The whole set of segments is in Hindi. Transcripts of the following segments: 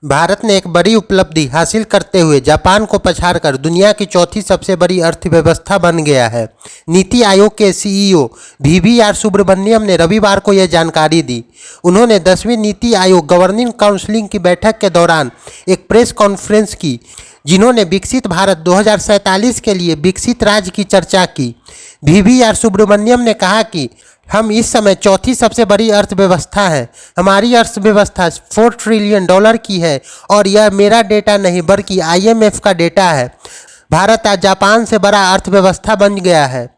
भारत ने एक बड़ी उपलब्धि हासिल करते हुए जापान को पछाड़कर दुनिया की चौथी सबसे बड़ी अर्थव्यवस्था बन गया है। नीति आयोग के सीईओ वीवीआर सुब्रमण्यम ने रविवार को यह जानकारी दी। उन्होंने 10वीं नीति आयोग गवर्निंग काउंसिल की बैठक के दौरान एक प्रेस कॉन्फ्रेंस की, जिन्होंने विकसित भारत 2047 के लिए विकसित राज्य की चर्चा की। वीवीआर सुब्रमण्यम ने कहा कि हम इस समय चौथी सबसे बड़ी अर्थव्यवस्था है। हमारी अर्थव्यवस्था $4 ट्रिलियन की है और यह मेरा डेटा नहीं बल्कि IMF का डेटा है। भारत आज जापान से बड़ा अर्थव्यवस्था बन गया है,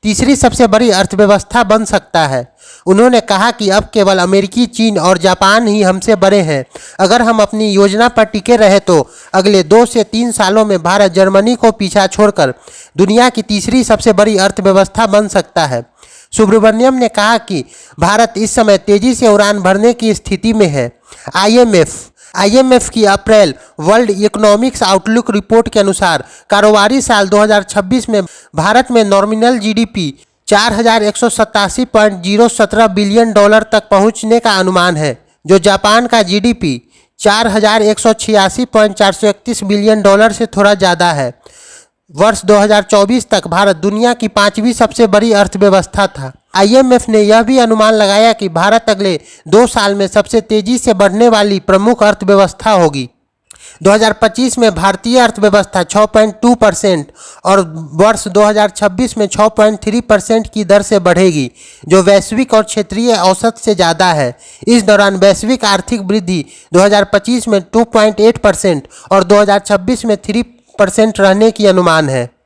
तीसरी सबसे बड़ी अर्थव्यवस्था बन सकता है। उन्होंने कहा कि अब केवल अमेरिकी, चीन और जापान ही हमसे बड़े हैं। अगर हम अपनी योजना पर टिके रहे तो अगले 2 से 3 सालों में भारत जर्मनी को पीछा छोड़कर दुनिया की तीसरी सबसे बड़ी अर्थव्यवस्था बन सकता है। सुब्रमण्यम ने कहा कि भारत इस समय तेजी से उड़ान भरने की स्थिति में है। IMF की अप्रैल वर्ल्ड इकोनॉमिक्स आउटलुक रिपोर्ट के अनुसार कारोबारी साल 2026 में भारत में नॉमिनल GDP $4187.017 बिलियन तक पहुंचने का अनुमान है, जो जापान का GDP $4186.431 बिलियन से थोड़ा ज़्यादा है। वर्ष 2024 तक भारत दुनिया की 5वीं सबसे बड़ी अर्थव्यवस्था था। IMF ने यह भी अनुमान लगाया कि भारत अगले 2 साल में सबसे तेजी से बढ़ने वाली प्रमुख अर्थव्यवस्था होगी। 2025 में भारतीय अर्थव्यवस्था 6.2% और वर्ष 2026 में 6.3% की दर से बढ़ेगी, जो वैश्विक और क्षेत्रीय औसत से ज़्यादा है। इस दौरान वैश्विक आर्थिक वृद्धि 2025 में 2.8% और 2026 में 3% रहने की अनुमान है।